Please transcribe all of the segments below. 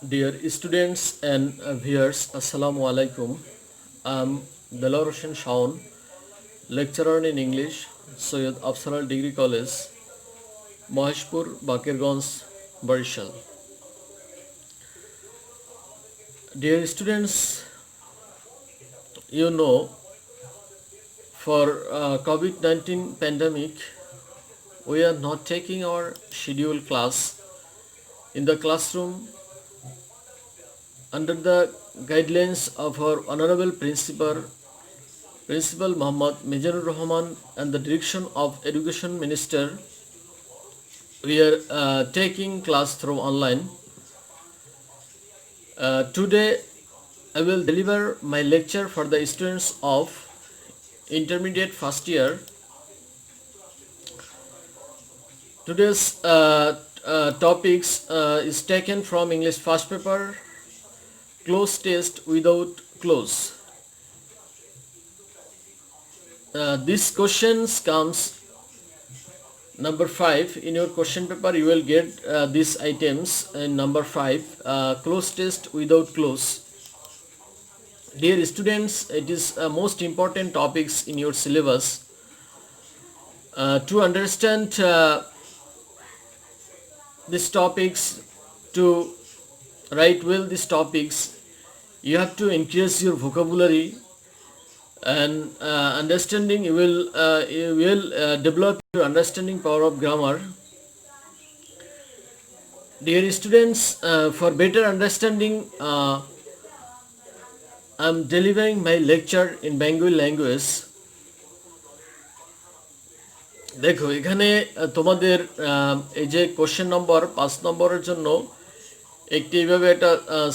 Dear students and viewers, Assalamu alaikum. I'm Delawar Hossain Shaun, lecturer in English, Soyed Afsaral Degree College, Maheshpur, Bakirganj, Barishal. Dear students, you know, for COVID-19 pandemic, we are not taking our scheduled class in the classroom under the guidelines of our Honorable Principal Muhammad Mizanur Rahman and the direction of Education Minister. We are taking class through online. Today I will deliver my lecture for the students of intermediate first year. Today's topics is taken from English first paper, close test without close. This questions comes number 5 in your question paper. You will get these items in number 5, close test without close. Dear students, it is most important topics in your syllabus. To understand these topics, to write well these topics, you have to increase your vocabulary and understanding. You will develop your understanding power of grammar. Dear students, for better understanding, I am delivering my lecture in Bengali language. দেখো এখানে তোমাদের এই যে question number 5 নম্বরের জন্য একটি এইভাবে একটা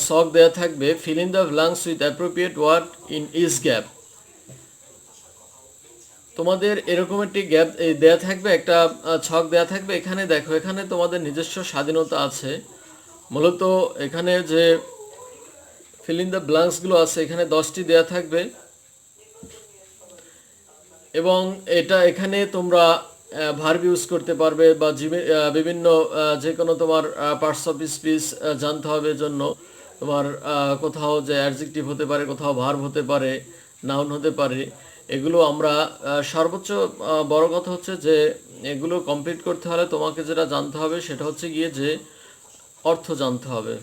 ছক দেয়া থাকবে, fill in the blanks with appropriate word in each gap. তোমাদের এরকম একটি গ্যাপ দেয়া থাকবে, একটা ছক দেয়া থাকবে। এখানে দেখো, এখানে তোমাদের নিজস্ব স্বাধীনতা আছে। মূলত এখানে যে fill in the blanks গুলো আছে, এখানে 10টি দেয়া থাকবে এবং এটা এখানে তোমরা ভার্ব ইউজ করতে পারবে বা বিভিন্ন যে কোনো তোমার পার্টস অফ স্পিচ জানতে হবে জন্য তোমার কোথাও যে অ্যাডজেক্টিভ হতে পারে, কোথাও ভার্ব হতে পারে, নাউন হতে পারে। এগুলো আমরা সর্বোচ্চ বড় কথা হচ্ছে যে এগুলো কমপ্লিট করতে হলে তোমাকে যেটা জানতে হবে সেটা হচ্ছে গিয়ে যে অর্থ জানতে হবে।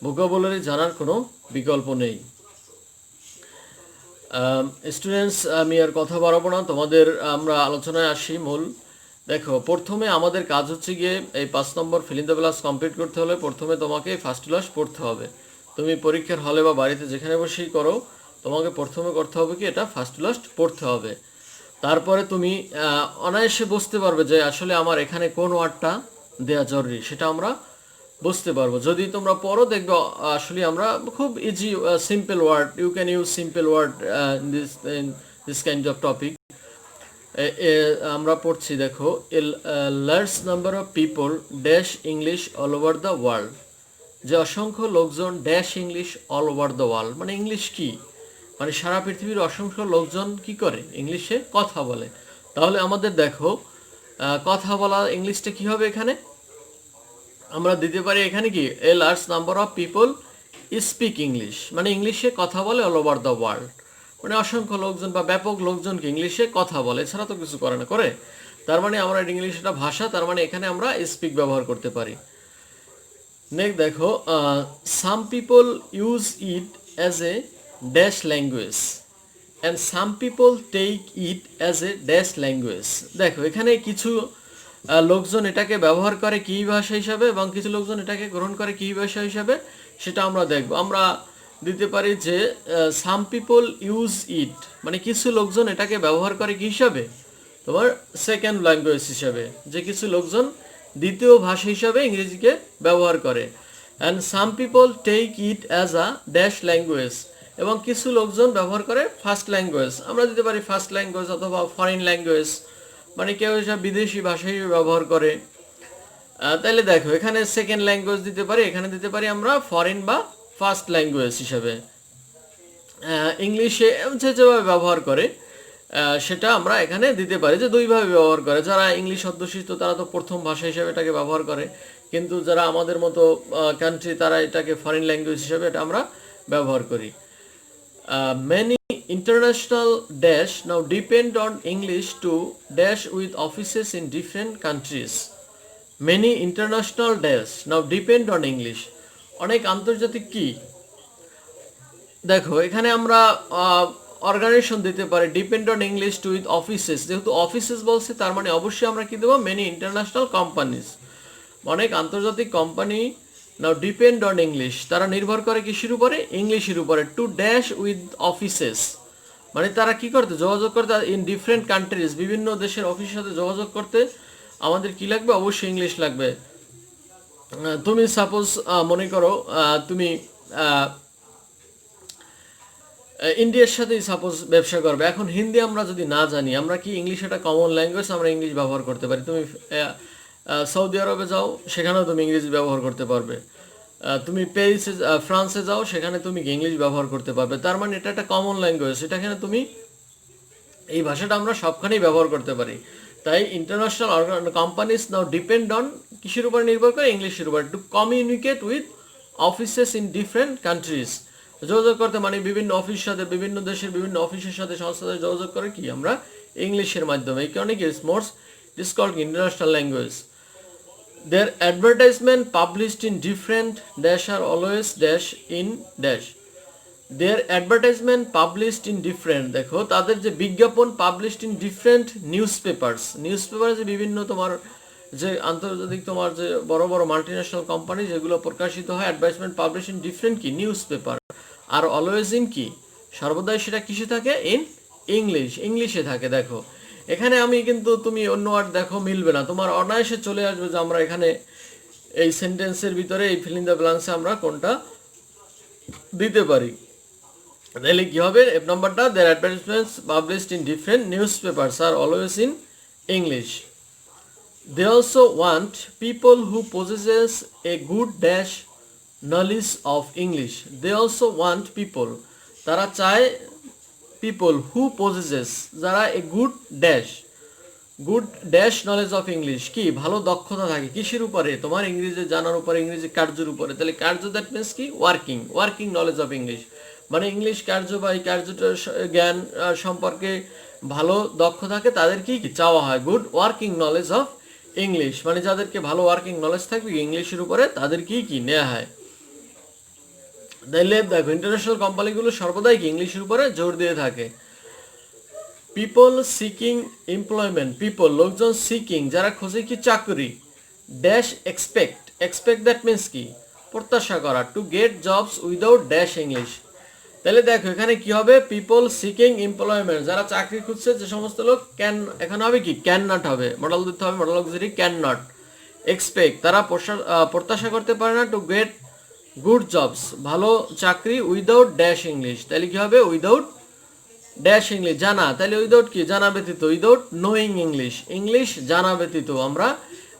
ভোকাবুলারি জানার কোনো বিকল্প নেই। স্টুডেন্টস, আমি আর কথা বাড়াবো না, তোমাদের আমরা আলোচনায় আসি মূল। দেখো, প্রথমে আমাদের কাজ হচ্ছে গিয়ে এই 5 নম্বর fill in the blanks complete করতে হলে প্রথমে তোমাকে ফার্স্ট ক্লাস পড়তে হবে। তুমি পরীক্ষার হলে বা বাড়িতে যেখানে বসেই করো, তোমাকে প্রথমে করতে হবে কি এটা ফার্স্ট ক্লাস পড়তে হবে। তারপরে তুমি অনায়াসে বুঝতে পারবে যে আসলে আমার এখানে কোন ওয়ার্ডটা দেয়া জরুরি, সেটা আমরা বুঝতে পারবো। যদি তোমরা পড়ো দেখবে আসলে আমরা খুব easy simple word, you can use simple word in this kind of topic. আমরা পড়ছি, দেখো, a large number of people dash English all over the world. যে অসংখ্য লোকজন dash English all over the world, মানে ইংলিশ কি, মানে সারা পৃথিবীর অসংখ্য লোকজন কি করে, ইংলিশে কথা বলে। তাহলে আমাদের দেখো কথা বলা ইংলিশটা কি হবে, এখানে আমরা দিতে পারি এখানে কি, এ large number of people speak English, মানে ইংলিশে কথা বলে অল ওভার দ্য ওয়ার্ল্ড, মানে অসংখ্য লোকজন বা ব্যাপক লোকজনকে ইংলিশে কথা বলে, এছাড়া তো কিছু করে না, করে। তার মানে আমরা ইংলিশ একটা ভাষা, তার মানে এখানে আমরা স্পিক ব্যবহার করতে পারি। নেক্সট দেখো, some people use it as a dash language and some people take it as a dash language. দেখো এখানে কিছু লোকজন এটাকে ব্যবহার করে কি ভাষা হিসাবে এবং কিছু লোকজন এটাকে গ্রহণ করে কি ভাষা হিসাবে, সেটা আমরা দেখব। আমরা দিতে পারি যে সাম পিপল ইউজ ইট, মানে কিছু লোকজন এটাকে ব্যবহার করে কি হিসাবে, তোমার সেকেন্ড ল্যাঙ্গুয়েজ হিসাবে, যে কিছু লোকজন দ্বিতীয় ভাষা হিসাবে ইংরেজিকে ব্যবহার করে। And some people take it as a dash language, এবং কিছু লোকজন ব্যবহার করে ফার্স্ট ল্যাঙ্গুয়েজ। আমরা দিতে পারি ফার্স্ট ল্যাঙ্গুয়েজ অথবা ফরেন ল্যাঙ্গুয়েজ, মানে কেউ এসব বিদেশি ভাষাই ব্যবহার করে। তাহলে দেখো এখানে সেকেন্ড ল্যাঙ্গুয়েজ দিতে পারি, এখানে দিতে পারি আমরা ফরেন বা ফার্স্ট ল্যাঙ্গুয়েজ হিসাবে। ইংলিশে যেভাবে ব্যবহার করে সেটা আমরা এখানে দিতে পারি যে দুইভাবে ব্যবহার করে। যারা ইংলিশ অধ্যুষিত তারা তো প্রথম ভাষা হিসেবে এটাকে ব্যবহার করে, কিন্তু যারা আমাদের মতো কান্ট্রি তারা এটাকে ফরেন ল্যাঙ্গুয়েজ হিসেবে এটা আমরা ব্যবহার করি। Many international dash now depend on English to dash with offices in different countries. Many international dash now depend on English. অনেক আন্তর্জাতিক কি, দেখো এখানে আমরা অর্গানাইজেশন দিতে পারি depend on English to with offices, যেহেতু অফিসেস বলছে তার মানে অবশ্যই আমরা কি দেবো মেনি ইন্টারন্যাশনাল কোম্পানিজ, অনেক আন্তর্জাতিক company now depend on English, তারা নির্ভর করে কিসের উপরে, ইংলিশের উপরে, টু ড্যাশ উইথ অফিসেস মানে তারা কি করতে, যোগাযোগ করতে ইন ডিফারেন্ট কান্ট্রিজ, বিভিন্ন দেশের অফিসের সাথে যোগাযোগ করতে আমাদের কি লাগবে, অবশ্যই ইংলিশ লাগবে। তুমি সাপোজ মনে করো তুমি ইন্ডিয়ার সাথেই সাপোজ ব্যবসা করবে, এখন হিন্দি আমরা যদি না জানি, আমরা কি ইংলিশ একটা কমন ল্যাঙ্গুয়েজ, আমরা ইংলিশ ব্যবহার করতে পারি। তুমি সৌদি আরবে যাও, সেখানেও তুমি ইংরেজি ব্যবহার করতে পারবে। তুমি প্যারিসে ফ্রান্সে যাও, সেখানে তুমি ইংলিশ ব্যবহার করতে পারবে। তার মানে এটা একটা কমন ল্যাঙ্গুয়েজ, এটাখানে তুমি এই ভাষাটা আমরা সবখানেই ব্যবহার করতে পারি। তাই international companies now depend on কিসের উপর নির্ভর করে, ইংলিশের উপর, two communicate with offices in different countries, যোগাযোগ করতে মানে বিভিন্ন অফিস সাথে, বিভিন্ন দেশের বিভিন্ন অফিসের সাথে, সংস্থার সাথে যোগাযোগ করে কি আমরা ইংলিশের মাধ্যমে। এই কারণে কি more it is called international language. Their advertisement published in different dash are always dash in dash. Their advertisement published in different, দেখো তাদের যে বিজ্ঞাপন published in different newspapers, যে বিভিন্ন তোমার যে আন্তর্জাতিক তোমার যে বড় বড় মাল্টিন্যাশনাল কোম্পানি যেগুলো প্রকাশিত হয়, অ্যাডভার্টাইজমেন্ট পাবলিশ ইন ডিফারেন্ট কি নিউজ পেপার, আর অলওয়েজ ইন কি, সর্বদাই সেটা কিসে থাকে, ইন ইংলিশ, ইংলিশে থাকে। দেখো এখানে আমি কিন্তু তুমি অন্য ওয়ার্ড দেখো মিলবে না, তোমার অনায়াসে চলে আসবে যে আমরা এখানে এই সেন্টেন্সের ভিতরে এই ফিল ইন দ্য ব্ল্যাঙ্কসে আমরা কোনটা দিতে পারি। তাহলে কি হবে, এক নম্বরটা, their advertisements published in different newspapers are always in English. They also want people who possesses a good dash knowledge of English. They also want people, তারা চায় people who possesses, যারা a good dash knowledge of English, কি ভালো দক্ষতা থাকে কিসের উপরে, তোমার ইংরেজি জানার উপরে, ইংরেজি কার্যের উপরে। তাহলে কার্য দ্যাট মিন্স কি, ওয়ার্কিং নলেজ অফ ইংলিশ, মানে ইংলিশ কার্য বা এই কার্যটার জ্ঞান সম্পর্কে ভালো দক্ষ থাকে, তাদের কি চাওয়া হয়, good working knowledge of English, মানে যাদেরকে ভালো ওয়ার্কিং নলেজ থাকবে ইংলিশের উপরে তাদের কি নেওয়া হয়। তাইলে দেখো ইন্টারন্যাশনাল কোম্পানিগুলো সর্বদাই কি ইংলিশের উপরে জোর দিয়ে থাকে। পিপল সিকিং এমপ্লয়মেন্ট, লোকজন সিকিং যারা খোঁজে কি চাকরি, ড্যাশ এক্সপেক্ট দ্যাট মিন্স কি প্রত্যাশা করা, to get jobs without dash English. তাহলে দেখো এখানে কি হবে, পিপল সিকিং এমপ্লয়মেন্ট, যারা চাকরি খুঁজছে যে সমস্ত লোক, ক্যান এখানে হবে কি ক্যান নট হবে, মডেল দিতে হবে, modal auxiliary can not. Expect তারা প্রত্যাশা করতে পারে না, টু গেট গুড জবস ভালো চাকরি, উইদাউট ড্যাশ ইংলিশ। তাহলে কি হবে, উইদাউট ড্যাশ ইংলিশ জানা, তাহলে উইদাউট কি জানা ব্যতীত, উইদাউট নোয়িং ইংলিশ জানা ব্যতীত আমরা,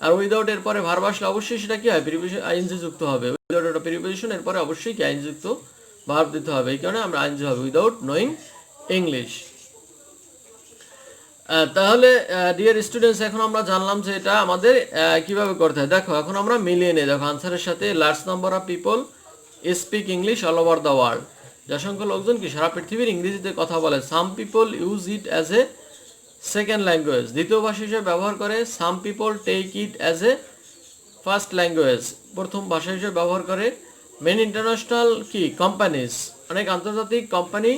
আর উইদাউট এর পরে ভার্ব আসলে অবশ্যই সেটা কি হয়, প্রিপোজিশন আইএনজি যুক্ত হবে, উইদাউট একটা প্রিপোজিশন এর পরে অবশ্যই কি আইএনজি যুক্ত ভার্ব দিতে হবে, এই কারণে আমরা আইএনজি হবে, উইদাউট নোয়িং ইংলিশ। তাহলে ডিয়ার স্টুডেন্টস, এখন আমরা জানলাম যে এটা আমাদের কিভাবে করতে হয়। দেখো এখন আমরা মিলিয়ে নিই, দেখো আনসারের সাথে, large number of people speak English all over the world, যাসংখ্য লোকজন কি সারা পৃথিবীর ইংরেজিতে কথা বলে। Some people use it as a second language, দ্বিতীয় ভাষা হিসেবে ব্যবহার করে। Some people take it as a first language, প্রথম ভাষা হিসেবে ব্যবহার করে। মেনি ইন্টারন্যাশনাল কি কোম্পানিজ, অনেক আন্তর্জাতিক কোম্পানি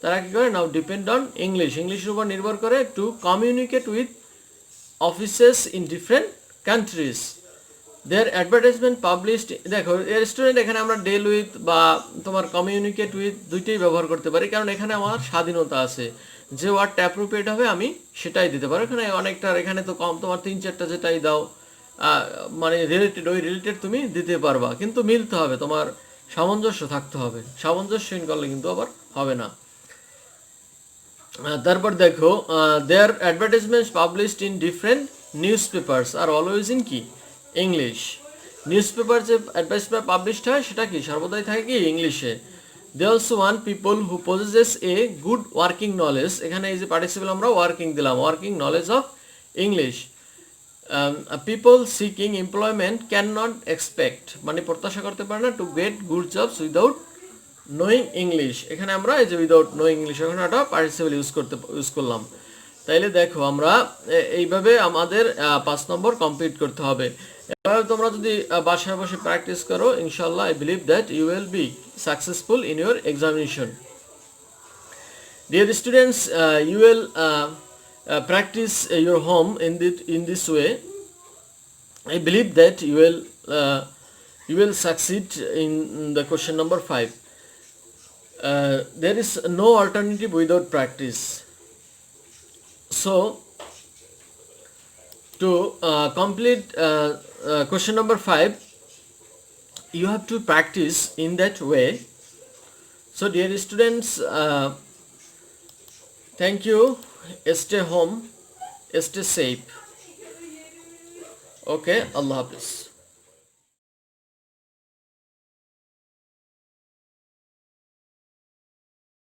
তারা কি করে, নাও ডিপেন্ড অন ইংলিশের উপর নির্ভর করে, to communicate with offices in different countries. Their advertisement published, দেখো স্টুডেন্ট এখানে আমরা ডেল উইথ বা তোমার কমিউনিকেট উইথ দুইটাই ব্যবহার করতে পারি, কারণ এখানে আমার স্বাধীনতা আছে, যে ওয়ার্ডটা অ্যাপ্রোপ্রিয়েট হবে আমি সেটাই দিতে পারো। এখানে অনেকটা, এখানে তো কম, তোমার 3-4টা যেটাই দাও মানে রিলেটেড তুমি দিতে পারবা, কিন্তু মিলতে হবে, তোমার সামঞ্জস্য থাকতে হবে, সামঞ্জস্যহীন করলে কিন্তু আবার হবে না। তারপর দেখো, their advertisements published in different newspapers are always in কি ইংলিশ। নিউজ পেপার যে অ্যাডভার্টাইজমেন্ট পাবলিশড হয় সেটা কি সর্বদাই থাকে কি ইংলিশে। they also want people who possesses a good working knowledge, এখানে এই যে পার্টিসিপল আমরা ওয়ার্কিং দিলাম, working knowledge of English. People seeking employment can not expect, মানে প্রত্যাশা করতে পারে না, to get good jobs without knowing English, এখানে আমরা এই যে উইদাউট নোয়িং ইংলিশ ওখানে একটা পার্টিসিপল ইউজ করলাম। তাইলে দেখো আমরা এইভাবে আমাদের 5 নম্বর কমপ্লিট করতে হবে। এভাবে তোমরা যদি বাসায় বসে প্র্যাকটিস করো, ইনশাআল্লাহ I believe that you will be successful in your examination. Dear students, you will practice your home in this way. I believe that you will succeed in the question number 5. There is no alternative without practice. So, to complete question number 5, you have to practice in that way. So, dear students, thank you. Stay home, stay safe. Okay, Allah Hafiz.